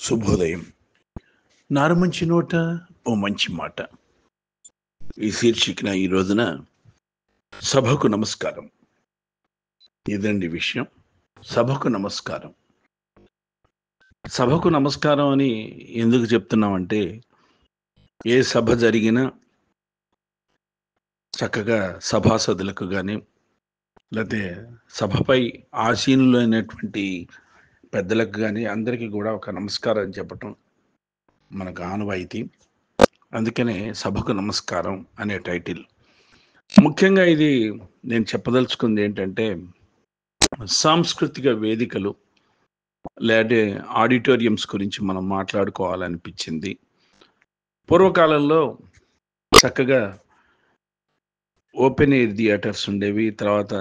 శుభోదయం. నారుమంచి నోట ఓ మంచి మాట, ఈ శీర్షికన ఈ రోజున సభకు నమస్కారం. ఇదండి విషయం. సభకు నమస్కారం. సభకు నమస్కారం అని ఎందుకు చెప్తున్నామంటే, ఏ సభ జరిగినా చక్కగా సభాసదులకు కానీ, లేకపోతే సభపై ఆసీనులైనటువంటి పెద్దలకు కానీ అందరికీ కూడా ఒక నమస్కారం చెప్పటం మనకు ఆనవాయితీ. అందుకనే సభకు నమస్కారం అనే టైటిల్. ముఖ్యంగా ఇది నేను చెప్పదలుచుకుంది ఏంటంటే, సాంస్కృతిక వేదికలు లేదంటే ఆడిటోరియంస్ గురించి మనం మాట్లాడుకోవాలనిపించింది. పూర్వకాలంలో చక్కగా ఓపెన్ ఎయిర్ థియేటర్స్ ఉండేవి, తర్వాత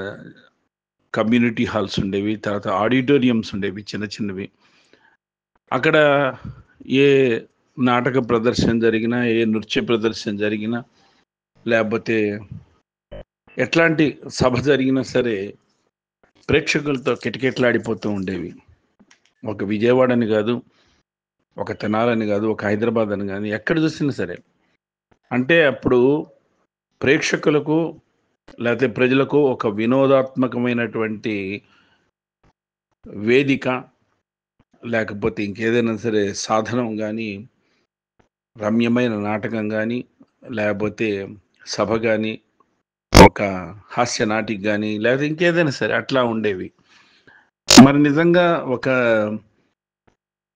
కమ్యూనిటీ హాల్స్ ఉండేవి, తర్వాత ఆడిటోరియంస్ ఉండేవి చిన్న చిన్నవి. అక్కడ ఏ నాటక ప్రదర్శన జరిగినా, ఏ నృత్య ప్రదర్శన జరిగినా, లేకపోతే ఎట్లాంటి సభ జరిగినా సరే ప్రేక్షకులతో కిటకిటలాడిపోతూ ఉండేవి. ఒక విజయవాడ అని కాదు, ఒక తెనాలని కాదు, ఒక హైదరాబాద్ అని కానీ, ఎక్కడ చూసినా సరే. అంటే అప్పుడు ప్రేక్షకులకు లేకపోతే ప్రజలకు ఒక వినోదాత్మకమైనటువంటి వేదిక, లేకపోతే ఇంకేదైనా సరే సాధనం కానీ, రమ్యమైన నాటకం కానీ, లేకపోతే సభ కానీ, ఒక హాస్య నాటిక కానీ, లేకపోతే ఇంకేదైనా సరే అట్లా ఉండేవి. మరి నిజంగా ఒక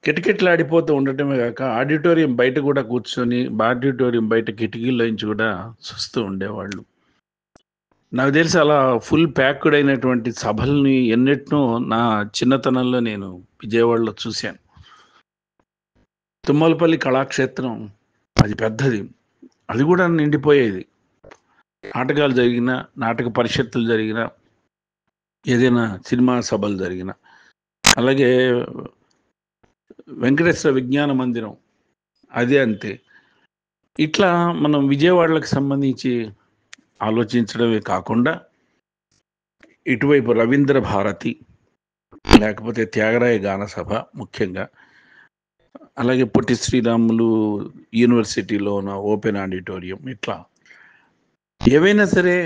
కిటకిటలాడిపోతూ ఉండటమే కాక ఆడిటోరియం బయట కూడా కూర్చొని, ఆడిటోరియం బయట కిటికీల్లో నుంచి కూడా చూస్తూ ఉండేవాళ్ళు. నాకు తెలిసి అలా ఫుల్ ప్యాక్డ్ అయినటువంటి సభల్ని ఎన్నిటినో నా చిన్నతనంలో నేను విజయవాడలో చూశాను. తుమ్మలపల్లి కళాక్షేత్రం అది పెద్దది, అది కూడా నిండిపోయేది. నాటకాలు జరిగిన, నాటక పరిషత్తులు జరిగిన, ఏదైనా సినిమా సభలు జరిగిన. అలాగే వెంకటేశ్వర విజ్ఞాన మందిరం అదే అంతే. ఇట్లా మనం విజయవాడలకు సంబంధించి ఆలోచించడమే కాకుండా, ఇటువైపు రవీంద్ర భారతి, లేకపోతే త్యాగరాయ గాన సభ ముఖ్యంగా, అలాగే పొట్టి శ్రీరాములు యూనివర్సిటీలో ఉన్న ఓపెన్ ఆడిటోరియం, ఇట్లా ఏవైనా సరే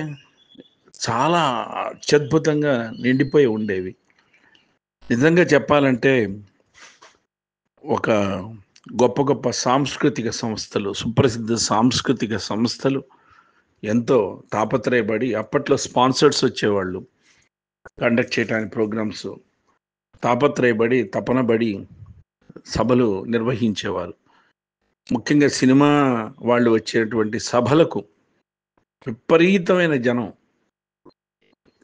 చాలా అత్యద్భుతంగా నిండిపోయి ఉండేవి. నిజంగా చెప్పాలంటే ఒక గొప్ప గొప్ప సాంస్కృతిక సంస్థలు, సుప్రసిద్ధ సాంస్కృతిక సంస్థలు ఎంతో తాపత్రయపడి, అప్పట్లో స్పాన్సర్స్ వచ్చేవాళ్ళు కండక్ట్ చేయడానికి ప్రోగ్రామ్స్, తాపత్రయపడి తపనబడి సభలు నిర్వహించేవారు. ముఖ్యంగా సినిమా వాళ్ళు వచ్చేటువంటి సభలకు విపరీతమైన జనం,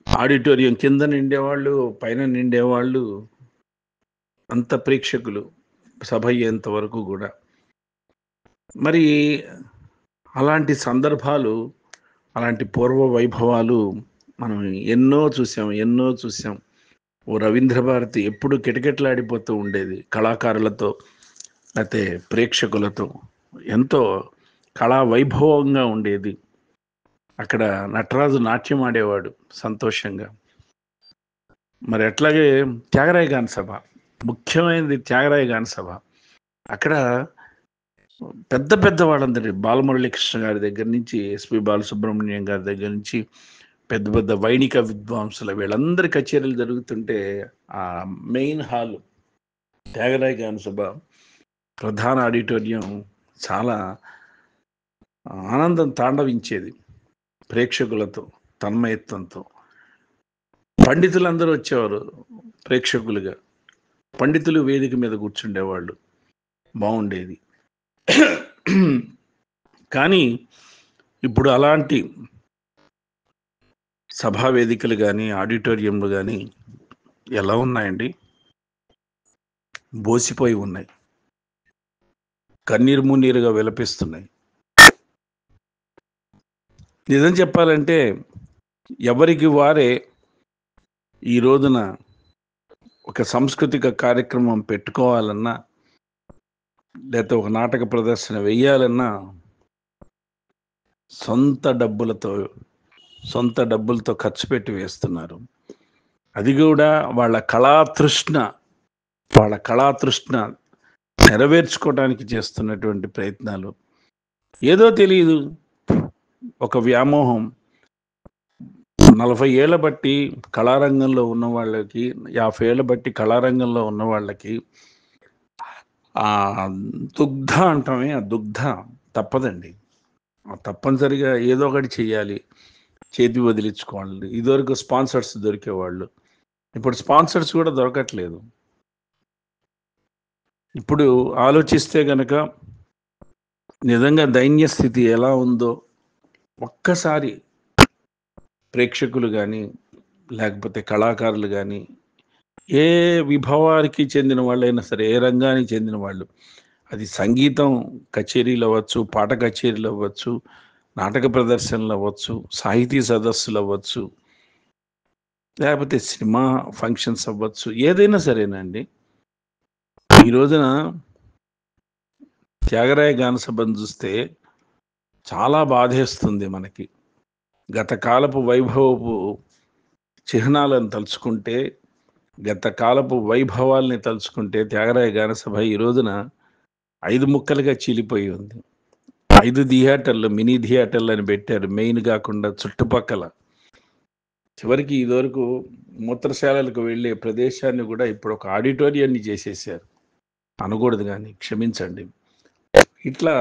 ఆడిటోరియం కింద నిండేవాళ్ళు, పైన నిండేవాళ్ళు, అంత ప్రేక్షకులు సభ అయ్యేంత వరకు కూడా. మరి అలాంటి సందర్భాలు, అలాంటి పూర్వ వైభవాలు మనం ఎన్నో చూసాం. ఓ రవీంద్ర భారతి ఎప్పుడు కిటకిటలాడిపోతూ ఉండేది కళాకారులతో, లేకపోతే ప్రేక్షకులతో. ఎంతో కళా వైభవంగా ఉండేది. అక్కడ నటరాజు నాట్యం ఆడేవాడు సంతోషంగా. మరి అట్లాగే త్యాగరాయ గాన సభ, ముఖ్యమైనది త్యాగరాయ గాన సభ. అక్కడ పెద్ద పెద్ద వాళ్ళందరి, బాలమురళీకృష్ణ గారి దగ్గర నుంచి, ఎస్పి బాలసుబ్రహ్మణ్యం గారి దగ్గర నుంచి, పెద్ద పెద్ద వైణిక విద్వాంసుల వీళ్ళందరి కచేరీలు జరుగుతుంటే ఆ మెయిన్ హాల్ త్యాగరాయ గాన సభ ప్రధాన ఆడిటోరియం చాలా ఆనందం తాండవించేది ప్రేక్షకులతో, తన్మయత్వంతో. పండితులందరూ వచ్చేవారు ప్రేక్షకులుగా, పండితులు వేదిక మీద కూర్చుండేవాళ్ళు, బాగుండేది. కానీ ఇప్పుడు అలాంటి సభా వేదికలు కానీ, ఆడిటోరియంలు కానీ ఎలా ఉన్నాయండి? బోసిపోయి ఉన్నాయి, కన్నీరు మున్నీరుగా విలపిస్తున్నాయి. నిజం చెప్పాలంటే ఎవరికి వారే ఈ రోజున ఒక సాంస్కృతిక కార్యక్రమం పెట్టుకోవాలన్నా, లేకపోతే ఒక నాటక ప్రదర్శన వేయాలన్నా సొంత డబ్బులతో ఖర్చు పెట్టి వేస్తున్నారు. అది కూడా వాళ్ళ కళాతృష్ణ నెరవేర్చుకోవడానికి చేస్తున్నటువంటి ప్రయత్నాలు ఏదో తెలియదు, ఒక వ్యామోహం. 40 ఏళ్ల బట్టి కళారంగంలో ఉన్న వాళ్ళకి, 50 ఏళ్ల బట్టి కళారంగంలో ఉన్న వాళ్ళకి ఆ దుగ్ధ అంటామే, ఆ దుగ్ధ తప్పదండి. తప్పనిసరిగా ఏదో ఒకటి చెయ్యాలి, చేతి వదిలించుకోవాలి. ఇదివరకు స్పాన్సర్స్ దొరికేవాళ్ళు, ఇప్పుడు స్పాన్సర్స్ కూడా దొరకట్లేదు. ఇప్పుడు ఆలోచిస్తే గనక నిజంగా దైన్య స్థితి ఎలా ఉందో ఒక్కసారి ప్రేక్షకులు కానీ, లేకపోతే కళాకారులు కానీ, ఏ విభవానికి చెందిన వాళ్ళైనా సరే, ఏ రంగానికి చెందిన వాళ్ళు, అది సంగీతం కచేరీలు అవ్వచ్చు, పాట కచేరీలు అవ్వచ్చు, నాటక ప్రదర్శనలు అవ్వచ్చు, సాహితీ సదస్సులు అవ్వచ్చు, లేకపోతే సినిమా ఫంక్షన్స్ అవ్వచ్చు, ఏదైనా సరేనండి. ఈ రోజున త్యాగరాయ గాన సభను చూస్తే చాలా బాధేస్తుంది మనకి. గత కాలపు వైభవపు చిహ్నాలను తలుచుకుంటే, గత కాలపు వైభవాల్ని తలుచుకుంటే త్యాగరాయ గాన సభ ఈ రోజున 5 ముక్కలుగా చీలిపోయి ఉంది. 5 థియేటర్లు, మినీ థియేటర్లు అని పెట్టారు, మెయిన్ కాకుండా చుట్టుపక్కల. చివరికి ఇదివరకు మూత్రశాలలకు వెళ్ళే ప్రదేశాన్ని కూడా ఇప్పుడు ఒక ఆడిటోరియాన్ని చేసేసారు. అనకూడదు కానీ క్షమించండి. ఇట్లా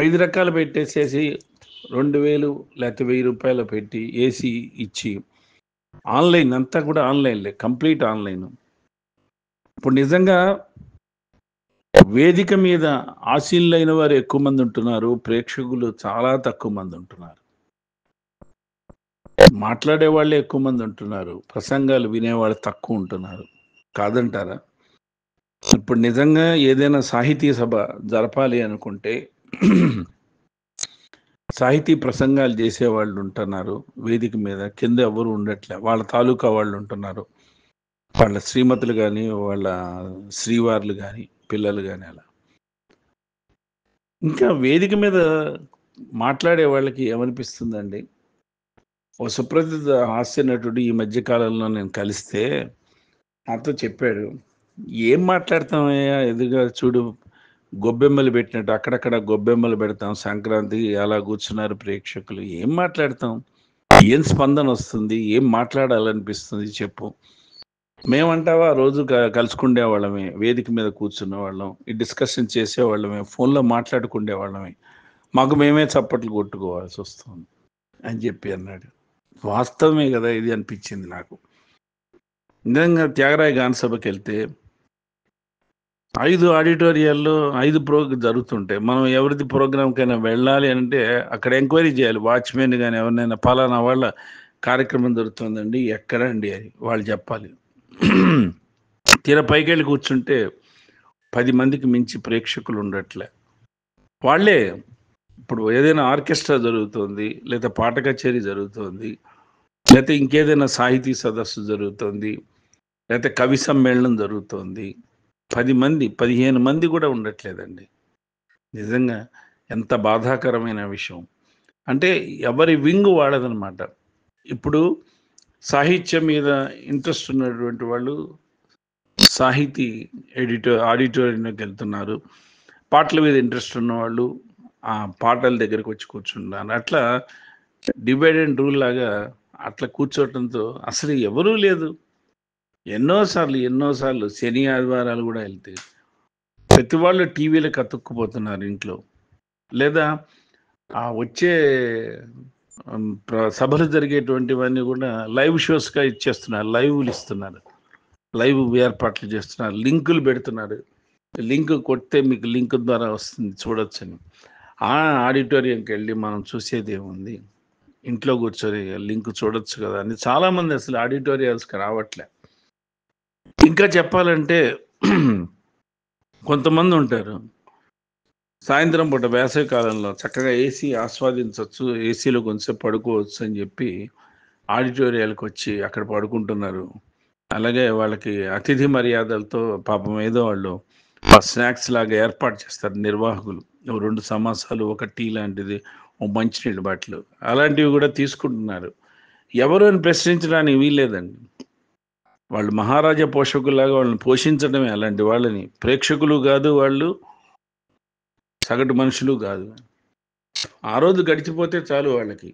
5 రకాలు పెట్టేసేసి 2000 లేకపోతే 1000 రూపాయలు పెట్టి ఏసీ ఇచ్చి, ఆన్లైన్ అంతా కూడా ఆన్లైన్లే, కంప్లీట్ ఆన్లైన్. ఇప్పుడు నిజంగా వేదిక మీద ఆశీనులైన వారు ఎక్కువ మంది ఉంటున్నారు, ప్రేక్షకులు చాలా తక్కువ మంది ఉంటున్నారు. మాట్లాడే వాళ్ళే ఎక్కువ మంది ఉంటున్నారు, ప్రసంగాలు వినేవాళ్ళు తక్కువ ఉంటున్నారు. కాదంటారా? ఇప్పుడు నిజంగా ఏదైనా సాహితీ సభ జరపాలి అనుకుంటే సాహితీ ప్రసంగాలు చేసేవాళ్ళు ఉంటున్నారు వేదిక మీద, కింద ఎవరు ఉండట్లే, వాళ్ళ తాలూకా వాళ్ళు ఉంటున్నారు, వాళ్ళ శ్రీమతులు కానీ, వాళ్ళ శ్రీవార్లు కానీ, పిల్లలు కానీ. అలా ఇంకా వేదిక మీద మాట్లాడే వాళ్ళకి ఏమనిపిస్తుందండి? ఓ సుప్రసిద్ధ హాస్య నటుడు ఈ మధ్య కాలంలో నేను కలిస్తే నాతో చెప్పాడు, ఏం మాట్లాడతామయ్యా, ఎదురుగా చూడు గొబ్బెమ్మలు పెట్టినట్టు అక్కడక్కడ గొబ్బెమ్మలు పెడతాం, సంక్రాంతికి అలా కూర్చున్నారు ప్రేక్షకులు, ఏం మాట్లాడతాం, ఏం స్పందన వస్తుంది, ఏం మాట్లాడాలనిపిస్తుంది చెప్పు. మేమంటావా రోజు కలుసుకుండే వాళ్ళమే, వేదిక మీద కూర్చున్న వాళ్ళం, ఈ డిస్కషన్ చేసేవాళ్ళమే, ఫోన్లో మాట్లాడుకునే వాళ్ళమే, మాకు మేమే చప్పట్లు కొట్టుకోవాల్సి వస్తుంది అని చెప్పి అన్నాడు. వాస్తవమే కదా ఇది అనిపించింది నాకు. నిజంగా త్యాగరాయ గాన సభకి వెళ్తే 5 ఆడిటోరియాల్లో 5 జరుగుతుంటాయి. మనం ఎవరిది ప్రోగ్రామ్కైనా వెళ్ళాలి అంటే అక్కడ ఎంక్వైరీ చేయాలి, వాచ్మెన్ కానీ ఎవరినైనా, పలానా వాళ్ళ కార్యక్రమం జరుగుతుందండి, ఎక్కడండి అని వాళ్ళు చెప్పాలి. తీరా పైకి వెళ్ళి కూర్చుంటే 10 మందికి మించి ప్రేక్షకులు ఉండట్లే. వాళ్ళే ఇప్పుడు ఏదైనా ఆర్కెస్ట్రా జరుగుతుంది, లేదా పాట కచేరీ జరుగుతుంది, లేకపోతే ఇంకేదైనా సాహితీ సదస్సు జరుగుతుంది, లేకపోతే కవి సమ్మేళనం జరుగుతుంది, 10 మంది 15 మంది కూడా ఉండట్లేదండి. నిజంగా ఎంత బాధాకరమైన విషయం అంటే ఎవరి వింగు వాడదనమాట. ఇప్పుడు సాహిత్యం మీద ఇంట్రెస్ట్ ఉన్నటువంటి వాళ్ళు సాహితీ ఆడిటోరియంలోకి వెళ్తున్నారు, పాటల మీద ఇంట్రెస్ట్ ఉన్నవాళ్ళు ఆ పాటల దగ్గరికి వచ్చి కూర్చుంటున్నారు. అట్లా డివైడ్ అండ్ రూల్ లాగా అట్లా కూర్చోవటంతో అసలు ఎవరూ లేదు. ఎన్నోసార్లు శని ఆదివారాలు కూడా వెళ్తే ప్రతి వాళ్ళు టీవీలకు అతుక్కుపోతున్నారు ఇంట్లో, లేదా ఆ వచ్చే సభలు జరిగేటువంటివన్నీ కూడా లైవ్ షోస్గా ఇచ్చేస్తున్నారు, లైవ్లు ఇస్తున్నారు, లైవ్ ఏర్పాట్లు చేస్తున్నారు, లింకులు పెడుతున్నారు, లింక్ కొడితే మీకు లింక్ ద్వారా వస్తుంది చూడొచ్చని. ఆ ఆడిటోరియంకి వెళ్ళి మనం చూసేది ఏముంది, ఇంట్లో కూర్చొని లింక్ చూడొచ్చు కదా అని చాలామంది అసలు ఆడిటోరియాల్స్కి రావట్లే. ఇంకా చెప్పాలంటే కొంతమంది ఉంటారు సాయంత్రం పూట వేసవి కాలంలో చక్కగా ఏసీ ఆస్వాదించవచ్చు, ఏసీలో కొంచెం పడుకోవచ్చు అని చెప్పి ఆడిటోరియాలకు వచ్చి అక్కడ పడుకుంటున్నారు. అలాగే వాళ్ళకి అతిథి మర్యాదలతో పాపం ఏదో వాళ్ళు స్నాక్స్ లాగా ఏర్పాటు చేస్తారు నిర్వాహకులు, 2 సమోసాలు, ఒక టీ లాంటిది, ఓ మంచినీళ్ళ బాటిల్, అలాంటివి కూడా తీసుకుంటున్నారు. ఎవరు అని ప్రశ్నించడానికి వీల్లేదండి. వాళ్ళు మహారాజా పోషకుల్లాగా వాళ్ళని పోషించడమే అలాంటి వాళ్ళని. ప్రేక్షకులు కాదు వాళ్ళు, సగటు మనుషులు కాదు. ఆ రోజు గడిచిపోతే చాలు వాళ్ళకి.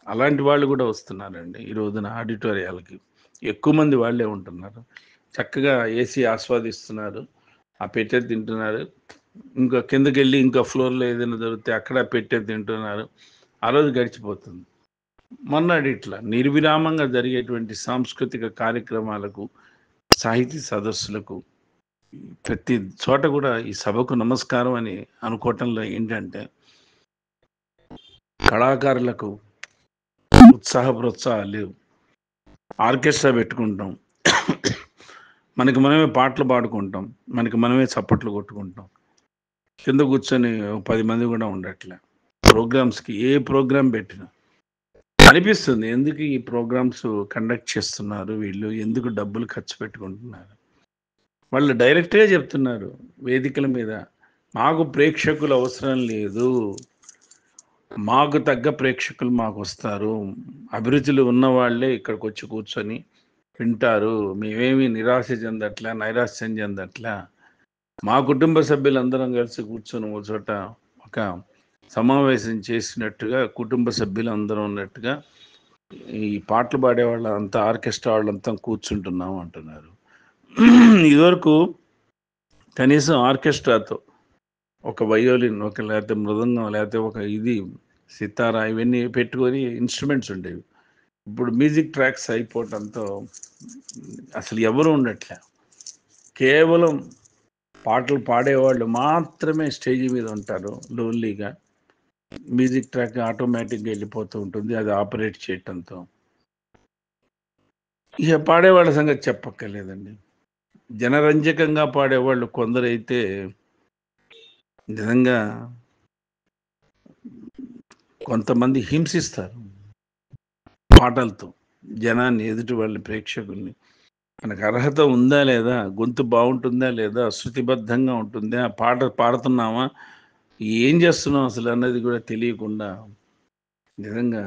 అలాంటి వాళ్ళు కూడా వస్తున్నారండి ఈ రోజున ఆడిటోరియాలకి. ఎక్కువ మంది వాళ్ళే ఉంటున్నారు. చక్కగా ఏసీ ఆస్వాదిస్తున్నారు, ఆ పెట్టేది తింటున్నారు. ఇంకా కిందకెళ్ళి ఇంకా ఫ్లోర్లో ఏదైనా దొరికితే అక్కడ పెట్టేది తింటున్నారు. ఆ రోజు గడిచిపోతుంది. మొన్నటి ఇట్లా నిర్విరామంగా జరిగేటువంటి సాంస్కృతిక కార్యక్రమాలకు, సాహితీ సదస్సులకు, ప్రతి చోట కూడా ఈ సభకు నమస్కారం అని అనుకోవటంలో ఏంటంటే, కళాకారులకు ఉత్సాహ ప్రోత్సాహాలు లేవు. ఆర్కెస్ట్రా పెట్టుకుంటాం, మనకి మనమే పాటలు పాడుకుంటాం, మనకి మనమే చప్పట్లు కొట్టుకుంటాం. కింద కూర్చొని 10 మంది కూడా ఉండట్లే. ప్రోగ్రామ్స్కి ఏ ప్రోగ్రామ్ పెట్టినా అనిపిస్తుంది, ఎందుకు ఈ ప్రోగ్రామ్స్ కండక్ట్ చేస్తున్నారు వీళ్ళు, ఎందుకు డబ్బులు ఖర్చు పెట్టుకుంటున్నారు. వాళ్ళు డైరెక్ట్గా చెప్తున్నారు వేదికల మీద, మాకు ప్రేక్షకులు అవసరం లేదు, మాకు తగ్గ ప్రేక్షకులు మాకు వస్తారు, అభిరుచులు ఉన్న వాళ్ళే ఇక్కడికి వచ్చి కూర్చొని వింటారు, మేమేమి నిరాశ చెందట్లా, నైరాశ్యం చెందట్లా. మా కుటుంబ సభ్యులందరం కలిసి కూర్చొని ఒక చోట ఒక సమావేశం చేసినట్టుగా, కుటుంబ సభ్యులు అందరం ఉన్నట్టుగా ఈ పాటలు పాడే వాళ్ళంతా, ఆర్కెస్ట్రా వాళ్ళంతా కూర్చుంటున్నాం అంటున్నారు. ఇదివరకు కనీసం ఆర్కెస్ట్రాతో ఒక వయోలిన్, ఒక లేకపోతే మృదంగం, లేకపోతే ఒక ఇది సితారా, ఇవన్నీ పెట్టుకొని ఇన్స్ట్రుమెంట్స్ ఉండేవి. ఇప్పుడు మ్యూజిక్ ట్రాక్స్ అయిపోవటంతో అసలు ఎవరు ఉండట్లే. కేవలం పాటలు పాడేవాళ్ళు మాత్రమే స్టేజ్ మీద ఉంటారు లోన్లీగా. మ్యూజిక్ ట్రాక్ ఆటోమేటిక్గా వెళ్ళిపోతూ ఉంటుంది, అది ఆపరేట్ చేయటంతో. ఇక పాడేవాళ్ళ సంగతి చెప్పక్కర్లేదండి. జనరంజకంగా పాడేవాళ్ళు కొందరైతే నిజంగా కొంతమంది హింసిస్తారు పాటలతో జనాన్ని, ఎదుటి వాళ్ళ ప్రేక్షకుల్ని. మనకు అర్హత ఉందా లేదా, గొంతు బాగుంటుందా లేదా, శృతిబద్ధంగా ఉంటుందా, పాట పాడుతున్నామా, ఏం చేస్తున్నాం అసలు అన్నది కూడా తెలియకుండా నిజంగా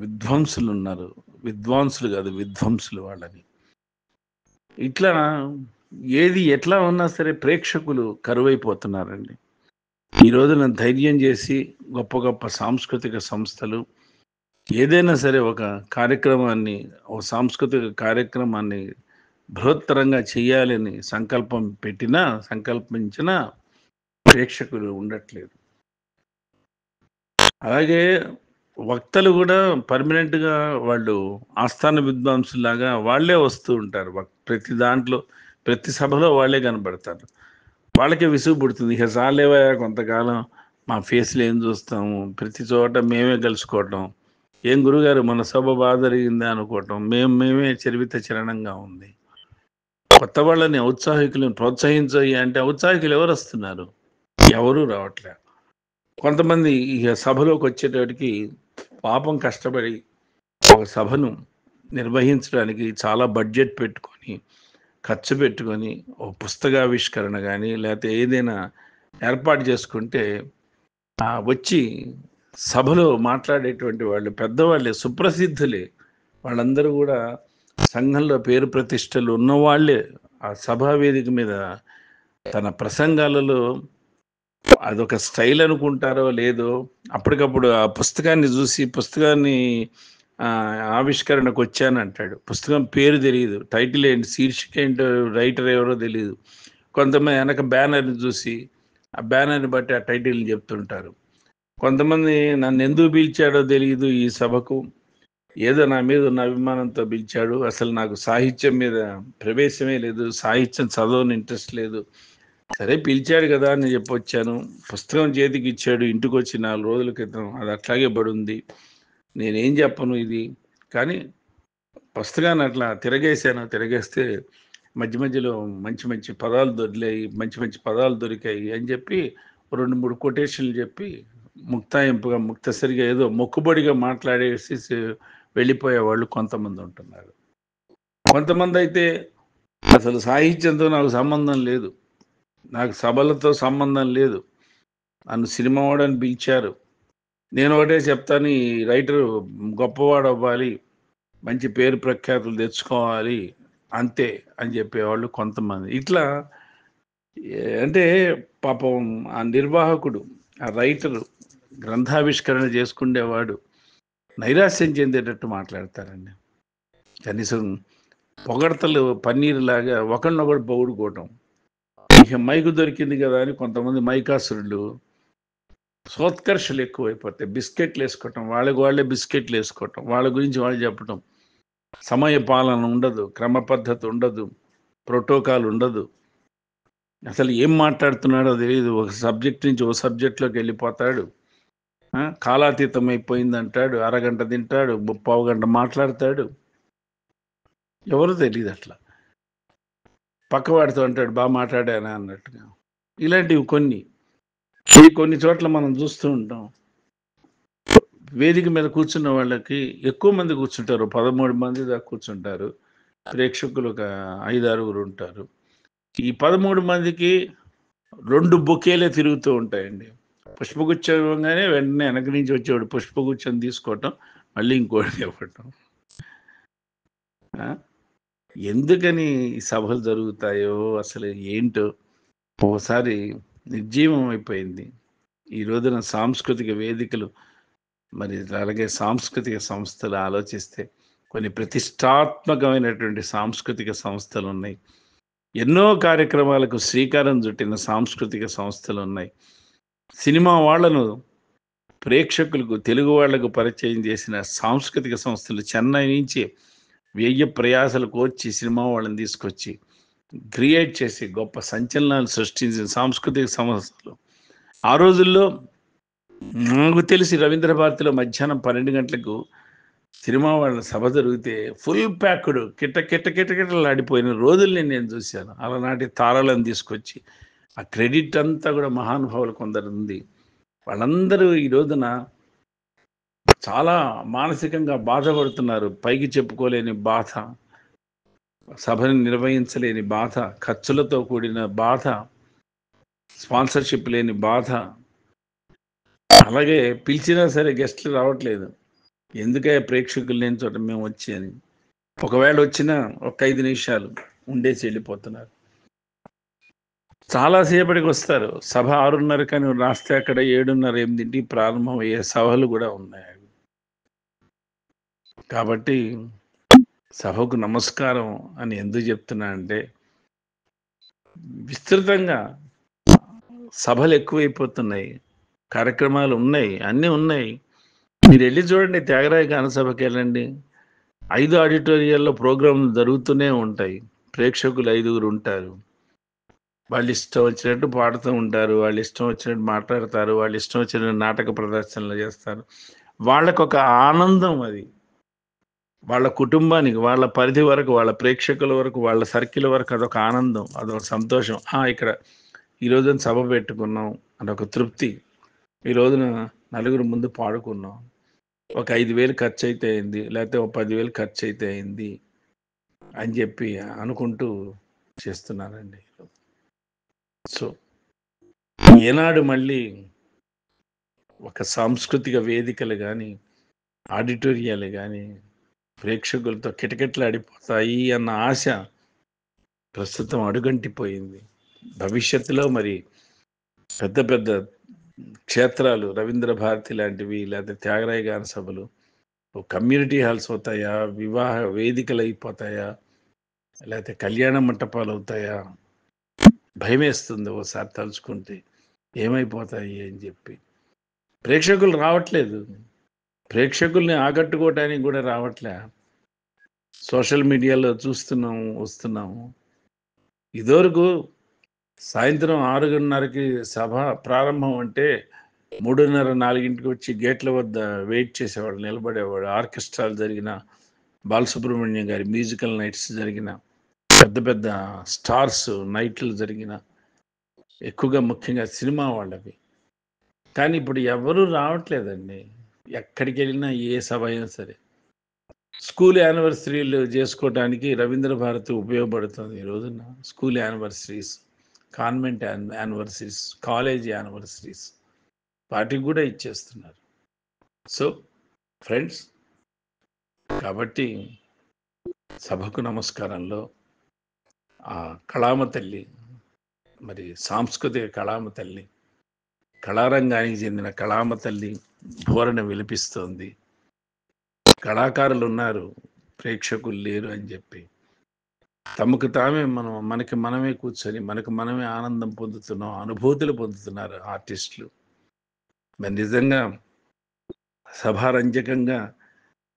విద్వాంసులు ఉన్నారు. విద్వాంసులు కాదు, విధ్వంసులు వాళ్ళని. ఇట్లా ఏది ఎట్లా ఉన్నా సరే ప్రేక్షకులు కరువైపోతున్నారండి. ఈ రోజున ధైర్యం చేసి గొప్ప గొప్ప సాంస్కృతిక సంస్థలు ఏదైనా సరే ఒక కార్యక్రమాన్ని, ఒక సాంస్కృతిక కార్యక్రమాన్ని బృహత్తరంగా చేయాలని సంకల్పించిన ప్రేక్షకులు ఉండట్లేదు. అలాగే వక్తలు కూడా పర్మనెంట్గా వాళ్ళు ఆస్థాన విద్వాంసులాగా వాళ్ళే వస్తూ ఉంటారు. ప్రతి దాంట్లో, ప్రతి సభలో వాళ్ళే కనబడతారు. వాళ్ళకే విసుగు పుడుతుంది, ఇక చాలేవయ్యా కొంతకాలం మా ఫేస్లు ఏం చూస్తాము, ప్రతి చోట మేమే కలుసుకోవటం, ఏం గురుగారు మన సభ బాగా జరిగిందా అనుకోవటం, మేమే చరివిత చరణంగా ఉంది. కొత్త వాళ్ళని, ఔత్సాహికులను ప్రోత్సహించాయి అంటే ఔత్సాహికులు ఎవరు వస్తున్నారు? ఎవరూ రావట్లే. కొంతమంది ఇక సభలోకి వచ్చేటప్పటికి పాపం కష్టపడి ఒక సభను నిర్వహించడానికి చాలా బడ్జెట్ పెట్టుకొని, ఖర్చు పెట్టుకొని, ఒక పుస్తకావిష్కరణ కానీ లేకపోతే ఏదైనా ఏర్పాటు చేసుకుంటే వచ్చి సభలో మాట్లాడేటువంటి వాళ్ళు పెద్దవాళ్ళే, సుప్రసిద్ధులే. వాళ్ళందరూ కూడా సంఘంలో పేరు ప్రతిష్టలు ఉన్నవాళ్లే ఆ సభా వేదిక మీద తన ప్రసంగాలలో అదొక స్టైల్ అనుకుంటారో లేదో, అప్పటికప్పుడు ఆ పుస్తకాన్ని చూసి, పుస్తకాన్ని ఆవిష్కరణకు వచ్చానంటాడు. పుస్తకం పేరు తెలియదు, టైటిల్ ఏంటి, శీర్షిక ఏంటో, రైటర్ ఎవరో తెలియదు. కొంతమంది వెనక బ్యానర్ని చూసి ఆ బ్యానర్ని బట్టి ఆ టైటిల్ని చెప్తుంటారు. కొంతమంది నన్ను ఎందుకు పిలిచాడో తెలియదు ఈ సభకు, ఏదో నా మీద ఉన్న అభిమానంతో పిలిచాడు, అసలు నాకు సాహిత్యం మీద ప్రవేశమే లేదు, సాహిత్యం చదవని ఇంట్రెస్ట్ లేదు, సరే పిలిచాడు కదా అని చెప్పొచ్చాను. పుస్తకం చేతికి ఇచ్చాడు, ఇంటికి వచ్చి 4 రోజుల క్రితం అది అట్లాగే పడుంది, నేనేం చెప్పను ఇది. కానీ పుస్తకాన్ని అట్లా తిరగేస్తే మధ్య మధ్యలో మంచి మంచి పదాలు దొరికాయి, మంచి మంచి పదాలు దొరికాయి అని చెప్పి 2-3 కొటేషన్లు చెప్పి ముక్తాయింపుగా, ముక్తసరిగా ఏదో మొక్కుబడిగా మాట్లాడేసి వెళ్ళిపోయే వాళ్ళు కొంతమంది ఉంటున్నారు. కొంతమంది అయితే అసలు సాహిత్యంతో నాకు సంబంధం లేదు, నాకు సభలతో సంబంధం లేదు, నన్ను సినిమా వాడని పిలిచారు, నేను ఒకటే చెప్తాను, ఈ రైటరు గొప్పవాడు అవ్వాలి, మంచి పేరు ప్రఖ్యాతులు తెచ్చుకోవాలి, అంతే అని చెప్పేవాళ్ళు కొంతమంది. ఇట్లా అంటే పాపం ఆ నిర్వాహకుడు, ఆ రైటరు, గ్రంథావిష్కరణ చేసుకునేవాడు నైరాశ్యం చెందేటట్టు మాట్లాడతారండి. కనీసం పొగడ్తలు పన్నీరులాగా ఒకరినొకడు పొగుడుకోవటం. ఇక మైకు దొరికింది కదా అని కొంతమంది మైకాసురులు సోత్కర్షలు ఎక్కువైపోతాయి. బిస్కెట్లు వేసుకోవటం, వాళ్ళకి వాళ్ళే బిస్కెట్లు వేసుకోవటం, వాళ్ళ గురించి వాళ్ళు చెప్పటం. సమయ పాలన ఉండదు, క్రమ పద్ధతి ఉండదు, ప్రోటోకాల్ ఉండదు. అసలు ఏం మాట్లాడుతున్నాడో తెలియదు. ఒక సబ్జెక్ట్ నుంచి ఒక సబ్జెక్ట్లోకి వెళ్ళిపోతాడు. కాలాతీతం అయిపోయింది అంటాడు, అరగంట తింటాడు, ముప్పావు గంట మాట్లాడతాడు. ఎవరు తెలియదు అట్లా. పక్కవాడితో అంటాడు బాగా మాట్లాడానా అన్నట్టుగా. ఇలాంటివి కొన్ని చోట్ల మనం చూస్తూ ఉంటాం. వేదిక మీద కూర్చున్న వాళ్ళకి ఎక్కువ మంది కూర్చుంటారు, 13 మంది దాకా కూర్చుంటారు. ప్రేక్షకులు ఒక 5-6 ఉంటారు. ఈ 13 మందికి 2 బొకేలే తిరుగుతూ ఉంటాయండి. పుష్పగుచ్చం ఇవ్వగానే వెంటనే వెనక నుంచి వచ్చేవాడు పుష్పగుచ్చం తీసుకోవటం, మళ్ళీ ఇంకోటి ఇవ్వటం. ఎందుకని ఈ సభలు జరుగుతాయో అసలు ఏంటో ఓసారి నిర్జీవం అయిపోయింది. ఈ రోజున సాంస్కృతిక వేదికలు, మరి అలాగే సాంస్కృతిక సంస్థలు ఆలోచిస్తే కొన్ని ప్రతిష్టాత్మకమైనటువంటి సాంస్కృతిక సంస్థలు ఉన్నాయి. ఎన్నో కార్యక్రమాలకు శ్రీకారం చుట్టిన సాంస్కృతిక సంస్థలు ఉన్నాయి. సినిమా వాళ్లను ప్రేక్షకులకు, తెలుగు వాళ్లకు పరిచయం చేసిన సాంస్కృతిక సంస్థలు చెన్నై నుంచి వ్యయ ప్రయాసలు కోర్చి సినిమా వాళ్ళని తీసుకొచ్చి క్రియేట్ చేసి గొప్ప సంచలనాలు సృష్టించిన సాంస్కృతిక సంస్థలు. ఆ రోజుల్లో నాకు తెలిసి రవీంద్ర భారతిలో మధ్యాహ్నం 12 గంటలకు సినిమా వాళ్ళ సభ జరిగితే ఫుల్ ప్యాక్డ్ కిటకిటలాడిపోయిన రోజుల్ని నేను చూశాను. అలనాటి తారలను తీసుకొచ్చి ఆ క్రెడిట్ అంతా కూడా మహానుభావులు కొందరు ఉంది. వాళ్ళందరూ ఈ రోజున చాలా మానసికంగా బాధపడుతున్నారు. పైకి చెప్పుకోలేని బాధ, సభని నిర్వహించలేని బాధ, ఖర్చులతో కూడిన బాధ, స్పాన్సర్షిప్ లేని బాధ. అలాగే పిలిచినా సరే గెస్టులు రావట్లేదు. ఎందుకే ప్రేక్షకులు లేని చోట మేము వచ్చి అని. ఒకవేళ వచ్చినా ఒక 5 నిమిషాలు ఉండేసి వెళ్ళిపోతున్నారు. చాలాసేపటికి వస్తారు. సభ 6:30 కానీ రాస్తే అక్కడ 7:30, 8కి ప్రారంభం అయ్యే సభలు కూడా ఉన్నాయి. కాబట్టి సభకు నమస్కారం అని ఎందుకు చెప్తున్నా అంటే, విస్తృతంగా సభలు ఎక్కువైపోతున్నాయి, కార్యక్రమాలు ఉన్నాయి, అన్నీ ఉన్నాయి. మీరు వెళ్ళి చూడండి, త్యాగరాయ గాన సభకి వెళ్ళండి, 5 ఆడిటోరియాల్లో ప్రోగ్రాంలు జరుగుతూనే ఉంటాయి. ప్రేక్షకులు 5గురు ఉంటారు. వాళ్ళు ఇష్టం వచ్చినట్టు పాడుతూ ఉంటారు, వాళ్ళు ఇష్టం వచ్చినట్టు మాట్లాడతారు, వాళ్ళు ఇష్టం వచ్చినట్టు నాటక ప్రదర్శనలు చేస్తారు. వాళ్ళకొక ఆనందం అది. వాళ్ళ కుటుంబానికి, వాళ్ళ పరిధి వరకు, వాళ్ళ ప్రేక్షకుల వరకు, వాళ్ళ సర్కిల్ వరకు అదొక ఆనందం, అదొక సంతోషం. ఇక్కడ ఈ రోజున సభ పెట్టుకున్నాం అదొక తృప్తి. ఈ రోజున నలుగురు ముందు పాడుకున్నాం, ఒక 5,000 ఖర్చు అయితే అయింది, లేకపోతే ఒక 10,000 ఖర్చు అయితే అయింది అని చెప్పి అనుకుంటూ చేస్తున్నారండి. సో ఏనాడు మళ్ళీ ఒక సాంస్కృతిక వేదికలు కానీ, ఆడిటోరియాలు కానీ ప్రేక్షకులతో కిటకిటలాడిపోతాయి అన్న ఆశ ప్రస్తుతం అడుగంటిపోయింది. భవిష్యత్తులో మరి పెద్ద పెద్ద క్షేత్రాలు, రవీంద్ర భారతి లాంటివి, లేకపోతే త్యాగరాయ గాన సభలు కమ్యూనిటీ హాల్స్ అవుతాయా, వివాహ వేదికలు అయిపోతాయా, లేకపోతే కళ్యాణ మంటపాలు అవుతాయా, భయమేస్తుంది ఓసారి తలుచుకుంటే. ఏమైపోతాయి అని చెప్పి ప్రేక్షకులు రావట్లేదు. ప్రేక్షకుల్ని ఆకట్టుకోవడానికి కూడా రావట్లే. సోషల్ మీడియాలో చూస్తున్నాము, వస్తున్నాము. ఇదివరకు సాయంత్రం 6:30కి సభ ప్రారంభం అంటే 3:30, 4కి వచ్చి గేట్ల వద్ద వెయిట్ చేసేవాడు, నిలబడేవాడు. ఆర్కెస్ట్రాలు జరిగిన, బాలసుబ్రహ్మణ్యం గారి మ్యూజికల్ నైట్స్ జరిగిన, పెద్ద పెద్ద స్టార్స్ నైట్లు జరిగిన, ఎక్కువగా ముఖ్యంగా సినిమా వాళ్ళవి. కానీ ఇప్పుడు ఎవరూ రావట్లేదండి. ఎక్కడికి వెళ్ళినా ఏ సభ అయినా సరే. స్కూల్ యానివర్సరీలు చేసుకోవడానికి రవీంద్ర భారతి ఉపయోగపడుతుంది ఈ రోజున. School anniversaries, convent anniversaries, college anniversaries, వాటికి కూడా ఇచ్చేస్తున్నారు. సో ఫ్రెండ్స్, కాబట్టి సభకు నమస్కారంలో ఆ కళామ తల్లి, మరి సాంస్కృతిక కళామ తల్లి, కళారంగానికి చెందిన కళామ తల్లి ధోరణ వినిపిస్తోంది. కళాకారులు ఉన్నారు, ప్రేక్షకులు లేరు అని చెప్పి తమకు తామే మనకి మనమే కూర్చొని మనకు మనమే ఆనందం పొందుతున్నాం, అనుభూతులు పొందుతున్నారు ఆర్టిస్టులు. మరి నిజంగా సభారంజకంగా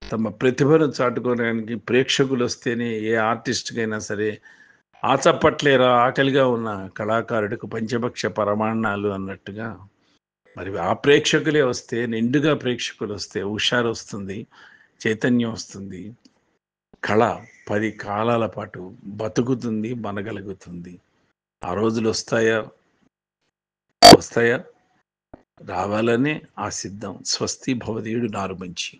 తమ ప్రతిభను చాటుకోవడానికి ప్రేక్షకులు వస్తేనే ఏ ఆర్టిస్ట్కైనా సరే ఆ చప్పట్లేరా ఆకలిగా ఉన్న కళాకారుడికి పంచభక్ష పరమాన్నాలు అన్నట్టుగా మరి ఆ ప్రేక్షకులే వస్తే, నిండుగా ప్రేక్షకులు వస్తే హుషారు వస్తుంది, చైతన్యం వస్తుంది. కళ 10 కాలాల పాటు బతుకుతుంది, మనగలుగుతుంది. ఆ రోజులు వస్తాయా? వస్తాయా? రావాలనే ఆశిద్దాం. స్వస్తి భవదీయుడు నారుమంచి.